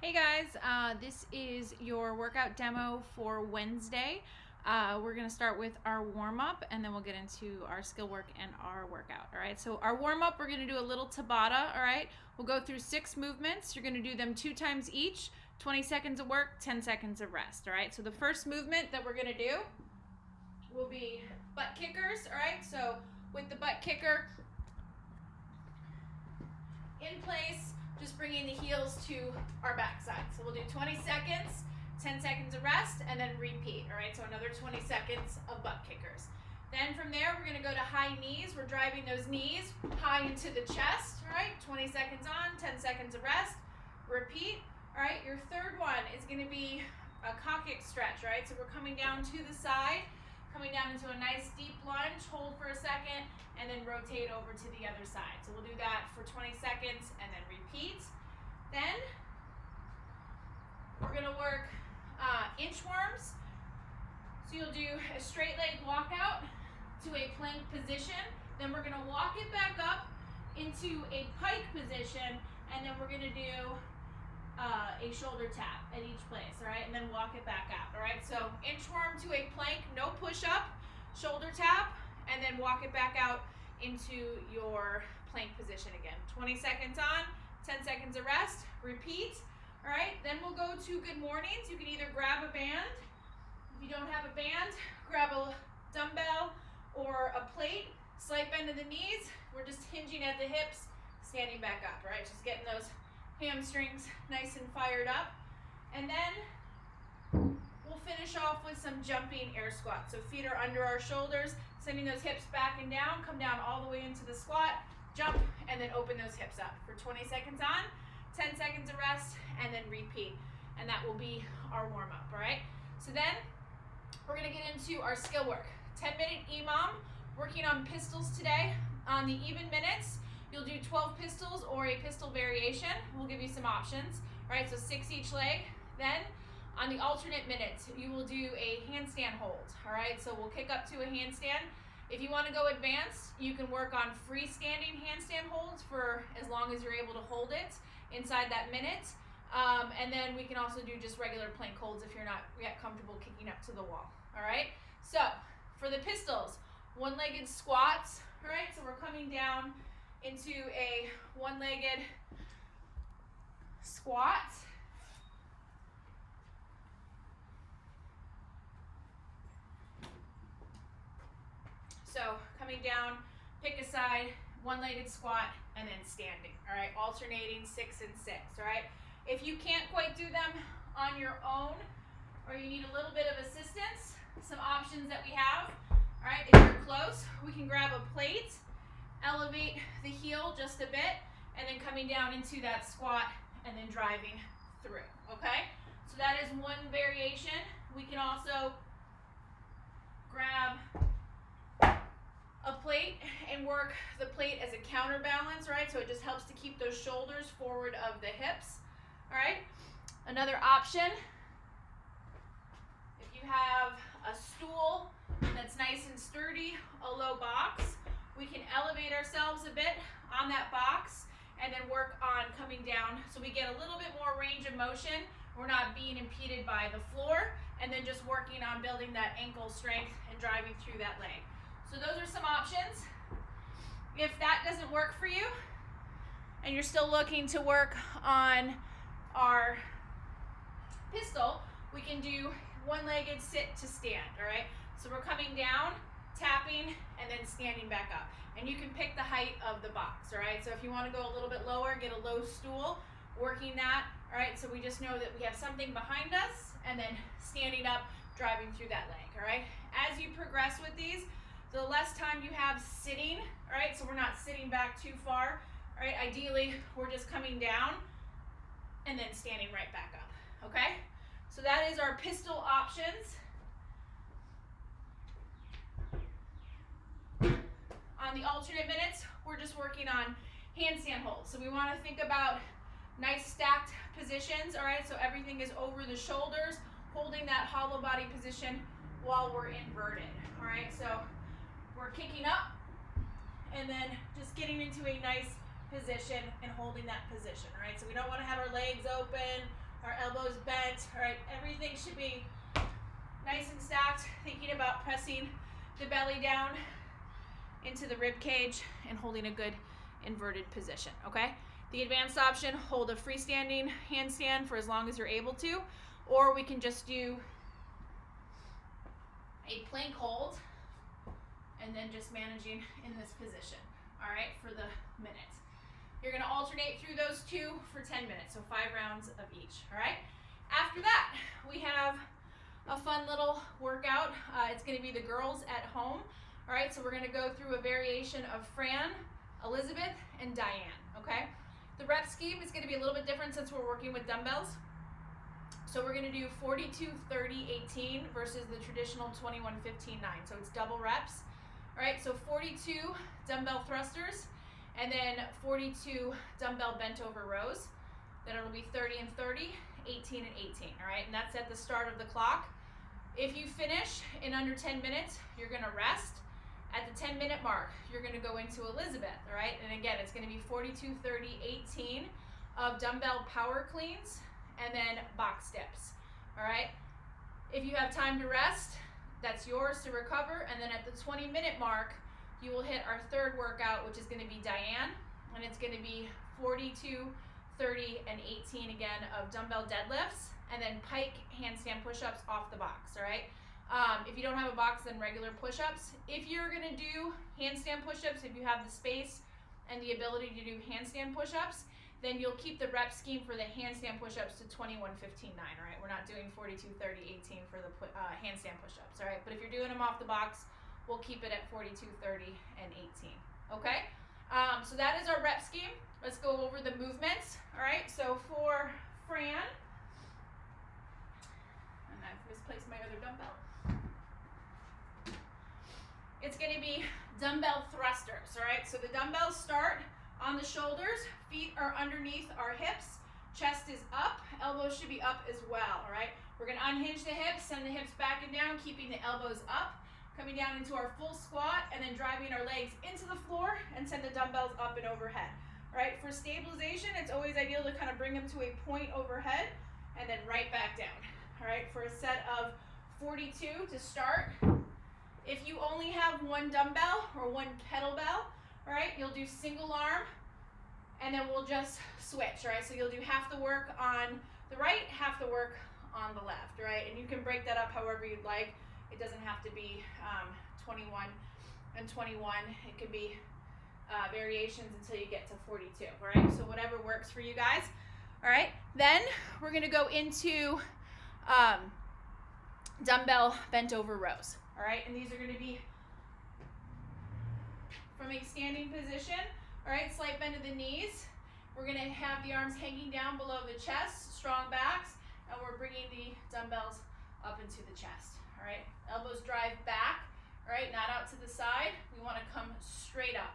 Hey guys, this is your workout demo for Wednesday. We're going to start with our warm-up and then we'll get into our skill work and our workout. All right, so our warm-up, we're going to do a little Tabata. All right, we'll go through 6 movements. You're going to do them 2 times each, 20 seconds of work, 10 seconds of rest. All right, so the first movement that we're going to do will be butt kickers. All right, so with the butt kicker in place, just bringing the heels to our backside. So we'll do 20 seconds, 10 seconds of rest, and then repeat. All right, so another 20 seconds of butt kickers. Then from there, we're gonna go to high knees. We're driving those knees high into the chest. All right, 20 seconds on, 10 seconds of rest, repeat. All right, your third one is gonna be a coccyx stretch. All right, so we're coming down to the side, coming down into a nice deep lunge, hold for a second, and then rotate over to the other side. So we'll do that for 20 seconds and then repeat. Then we're gonna work inchworms. So you'll do a straight leg walkout to a plank position. Then we're gonna walk it back up into a pike position, and then we're gonna do a shoulder tap at each place, all right? And then walk it back out, all right? So inchworm to a plank, no push up, shoulder tap, and then walk it back out into your plank position again. 20 seconds on, 10 seconds of rest, repeat. All right, then we'll go to good mornings. You can either grab a band. If you don't have a band, grab a dumbbell or a plate, slight bend of the knees. We're just hinging at the hips, standing back up, all right? Just getting those hamstrings nice and fired up. And then we'll finish off with some jumping air squats. So feet are under our shoulders, sending those hips back and down, come down all the way into the squat, jump, and then open those hips up for 20 seconds on, 10 seconds of rest, and then repeat. And that will be our warm-up, all right? So then we're gonna get into our skill work. 10-minute EMOM, working on pistols today. On the even minutes, you'll do 12 pistols or a pistol variation. We'll give you some options, all right? So 6 each leg. Then on the alternate minutes, you will do a handstand hold, all right? So we'll kick up to a handstand. If you wanna go advanced, you can work on freestanding handstand holds for as long as you're able to hold it inside that minute. And then we can also do just regular plank holds if you're not yet comfortable kicking up to the wall, all right? So for the pistols, one-legged squats, all right? So we're coming down into a one-legged squat. So coming down, pick a side, one-legged squat, and then standing, all right? Alternating 6 and 6, all right? If you can't quite do them on your own, or you need a little bit of assistance, some options that we have, all right? If you're close, we can grab a plate, elevate the heel just a bit, and then coming down into that squat, and then driving through, okay? So that is one variation. We can also grab a plate and work the plate as a counterbalance, right? So it just helps to keep those shoulders forward of the hips, all right? Another option, if you have a stool that's nice and sturdy, a low box, we can elevate ourselves a bit on that box and then work on coming down so we get a little bit more range of motion. We're not being impeded by the floor, and then just working on building that ankle strength and driving through that leg. So those are some options. If that doesn't work for you and you're still looking to work on our pistol, we can do one-legged sit to stand, all right? So we're coming down, tapping, and then standing back up. And you can pick the height of the box, all right? So if you want to go a little bit lower, get a low stool, working that, all right? So we just know that we have something behind us and then standing up, driving through that leg, all right? As you progress with these, the less time you have sitting, all right? So we're not sitting back too far, all right? Ideally, we're just coming down and then standing right back up, okay? So that is our pistol options. On the alternate minutes, we're just working on handstand holds. So we want to think about nice stacked positions, all right? So everything is over the shoulders, holding that hollow body position while we're inverted, all right? So we're kicking up and then just getting into a nice position and holding that position, all right? So we don't want to have our legs open elbows bent. All right, everything should be nice and stacked, thinking about pressing the belly down into the rib cage and holding a good inverted position, okay? The advanced option, hold a freestanding handstand for as long as you're able to, or we can just do a plank hold and then just managing in this position, all right, for the minute. You're gonna alternate through those two for 10 minutes, so 5 rounds of each, all right? After that, we have a fun little workout. It's gonna be the girls at home, all right? So we're gonna go through a variation of Fran, Elizabeth, and Diane, okay? The rep scheme is gonna be a little bit different since we're working with dumbbells. So we're gonna do 42, 30, 18 versus the traditional 21, 15, 9. So it's double reps, all right? So 42 dumbbell thrusters, and then 42 dumbbell bent over rows. Then it'll be 30 and 30, 18 and 18, all right? And that's at the start of the clock. If you finish in under 10 minutes, you're gonna rest. At the 10-minute mark, you're gonna go into Elizabeth, all right? And again, it's gonna be 42, 30, 18 of dumbbell power cleans and then box dips, all right? If you have time to rest, that's yours to recover. And then at the 20-minute mark, you will hit our third workout, which is gonna be Diane, and it's gonna be 42, 30, and 18 again of dumbbell deadlifts, and then pike handstand push-ups off the box, all right? If you don't have a box, then regular push-ups. If you're gonna do handstand push-ups, if you have the space and the ability to do handstand push-ups, then you'll keep the rep scheme for the handstand push-ups to 21, 15, 9, all right? We're not doing 42, 30, 18 for the handstand push-ups, all right? But if you're doing them off the box, we'll keep it at 42, 30, and 18, okay? So that is our rep scheme. Let's go over the movements, all right? So for Fran, and I've misplaced my other dumbbell. It's gonna be dumbbell thrusters, all right? So the dumbbells start on the shoulders, feet are underneath our hips, chest is up, elbows should be up as well, all right? We're gonna unhinge the hips, send the hips back and down, keeping the elbows up, coming down into our full squat, and then driving our legs into the floor and send the dumbbells up and overhead. All right, for stabilization, it's always ideal to kind of bring them to a point overhead and then right back down. All right, for a set of 42 to start. If you only have one dumbbell or one kettlebell, all right, you'll do single arm, and then we'll just switch, all right? So you'll do half the work on the right, half the work on the left, right? And you can break that up however you'd like. It doesn't have to be 21 and 21. It could be variations until you get to 42, all right? So whatever works for you guys, all right? Then we're gonna go into dumbbell bent over rows, all right? And these are gonna be from a standing position, all right? Slight bend of the knees. We're gonna have the arms hanging down below the chest, strong backs, and we're bringing the dumbbells up into the chest, all right? Elbows drive back, all right? Not out to the side. We wanna come straight up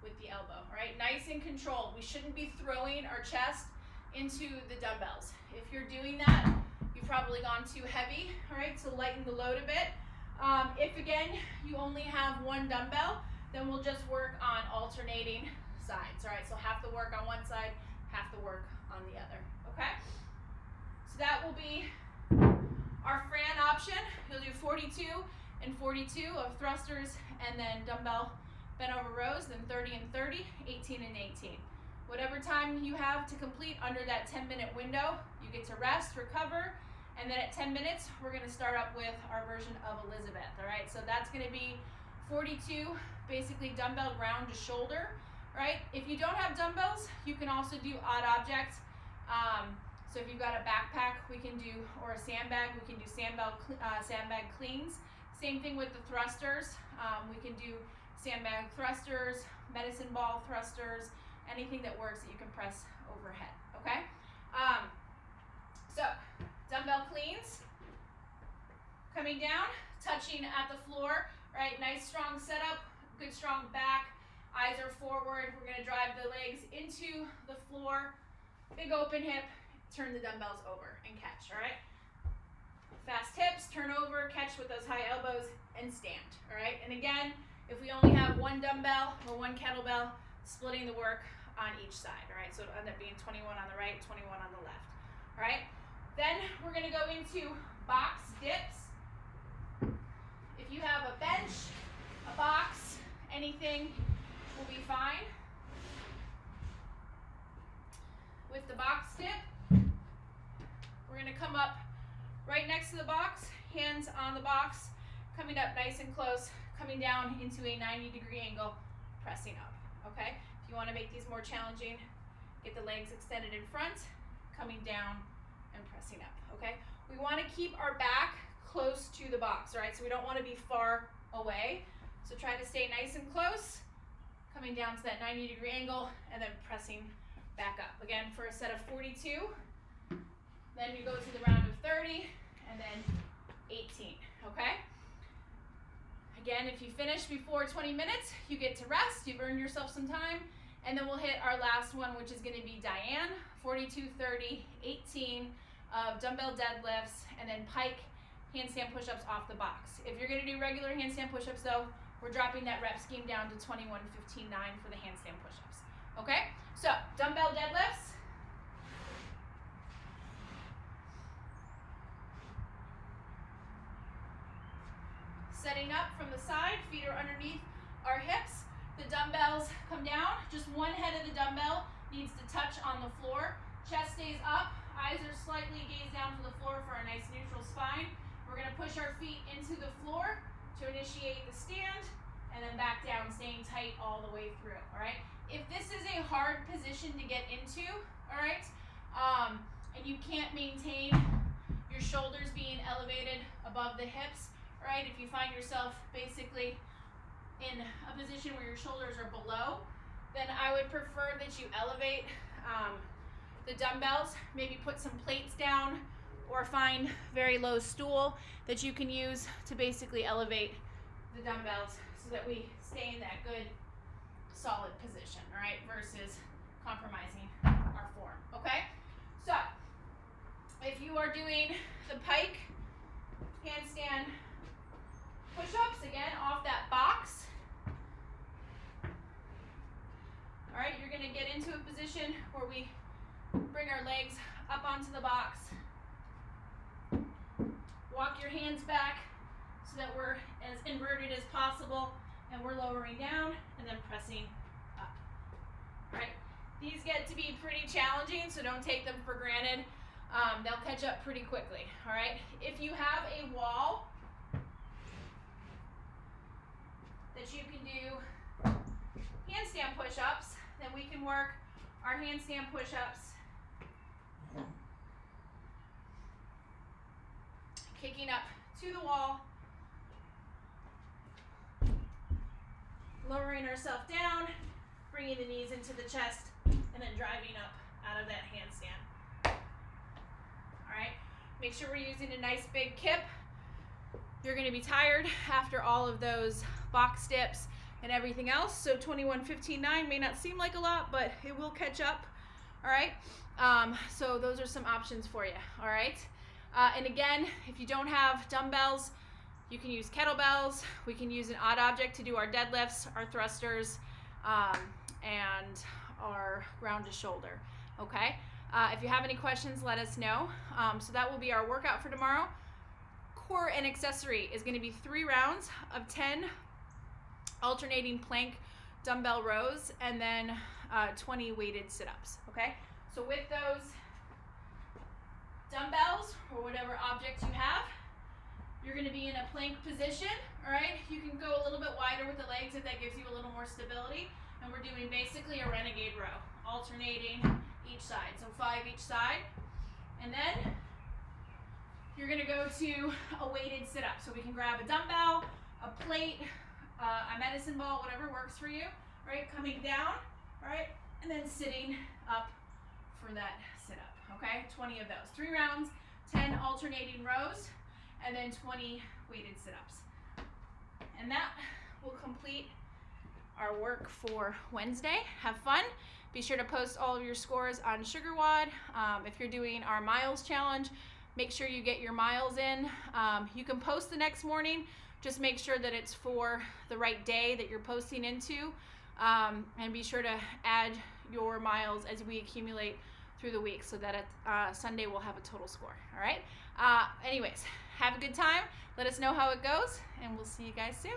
with the elbow, all right? Nice and controlled. We shouldn't be throwing our chest into the dumbbells. If you're doing that, you've probably gone too heavy, all right? So lighten the load a bit. If again, you only have one dumbbell, then we'll just work on alternating sides, all right? So half the work on one side, half the work on the other, okay? So that will be our Fran option. You'll do 42 and 42 of thrusters and then dumbbell bent over rows, then 30 and 30, 18 and 18. Whatever time you have to complete under that 10-minute window, you get to rest, recover, and then at 10 minutes, we're gonna start up with our version of Elizabeth, all right? So that's gonna be 42, basically dumbbell ground to shoulder, right? If you don't have dumbbells, you can also do odd objects. So if you've got a backpack, we can do, or a sandbag, we can do sandbag cleans. Same thing with the thrusters. We can do sandbag thrusters, medicine ball thrusters, anything that works that you can press overhead, okay? So dumbbell cleans, coming down, touching at the floor, right? Nice strong setup, good strong back, eyes are forward. We're gonna drive the legs into the floor, big open hip, turn the dumbbells over and catch, all right? Fast hips, turn over, catch with those high elbows, and stand, all right? And again, if we only have one dumbbell or one kettlebell, splitting the work on each side, all right? So it'll end up being 21 on the right, 21 on the left, all right? Then into box dips. If you have a bench, a box, anything will be fine. With the box dip, we're going to come up right next to the box, hands on the box, coming up nice and close, coming down into a 90-degree angle, pressing up, okay? If you want to make these more challenging, get the legs extended in front, coming down and pressing up, okay? We want to keep our back close to the box, all right? So we don't want to be far away. So try to stay nice and close, coming down to that 90-degree angle, and then pressing back up. Again, for a set of 42, then you go to the round of 30, and then 18, okay? Again, if you finish before 20 minutes, you get to rest, you've earned yourself some time, and then we'll hit our last one, which is gonna be Diane, 42, 30, 18 of dumbbell deadlifts, and then pike handstand push-ups off the box. If you're gonna do regular handstand push-ups though, we're dropping that rep scheme down to 21, 15, 9 for the handstand push-ups, okay? So, dumbbell deadlifts. Setting up from the side, feet are underneath our hips. The dumbbells come down. Just one head of the dumbbell needs to touch on the floor. Chest stays up, eyes are slightly gazed down to the floor for a nice neutral spine. We're gonna push our feet into the floor to initiate the stand, and then back down, staying tight all the way through, all right? If this is a hard position to get into, all right, and you can't maintain your shoulders being elevated above the hips, all right, if you find yourself basically in a position where your shoulders are below, then I would prefer that you elevate the dumbbells, maybe put some plates down, or find very low stool that you can use to basically elevate the dumbbells so that we stay in that good solid position, all right, versus compromising our form, okay? So, if you are doing the pike handstand push-ups, again, off that box, all right, you're gonna get into a position where we bring our legs up onto the box, walk your hands back so that we're as inverted as possible, and we're lowering down and then pressing up. All right, these get to be pretty challenging, so don't take them for granted. They'll catch up pretty quickly, all right? If you have a wall that you can do handstand push-ups, then we can work our handstand push-ups, kicking up to the wall, lowering ourselves down, bringing the knees into the chest, and then driving up out of that handstand. All right, make sure we're using a nice big kip. You're gonna be tired after all of those box dips and everything else, so 21, 15, 9 may not seem like a lot, but it will catch up, all right? So those are some options for you, all right? And again, if you don't have dumbbells, you can use kettlebells. We can use an odd object to do our deadlifts, our thrusters, and our ground to shoulder, okay? If you have any questions, let us know. So that will be our workout for tomorrow. Core and accessory is gonna be 3 rounds of 10 alternating plank dumbbell rows, and then 20 weighted sit-ups, okay? So with those dumbbells, or whatever object you have, you're gonna be in a plank position, all right? You can go a little bit wider with the legs if that gives you a little more stability, and we're doing basically a renegade row, alternating each side, so 5 each side, and then you're gonna go to a weighted sit-up, so we can grab a dumbbell, a plate, a medicine ball, whatever works for you, right? Coming down, all right, and then sitting up for that sit-up, okay? 20 of those. 3 rounds, 10 alternating rows, and then 20 weighted sit-ups. And that will complete our work for Wednesday. Have fun. Be sure to post all of your scores on SugarWOD. If you're doing our miles challenge, make sure you get your miles in. You can post the next morning. Just make sure that it's for the right day that you're posting into, and be sure to add your miles as we accumulate through the week, so that at Sunday we'll have a total score. All right. Anyways, have a good time. Let us know how it goes, and we'll see you guys soon.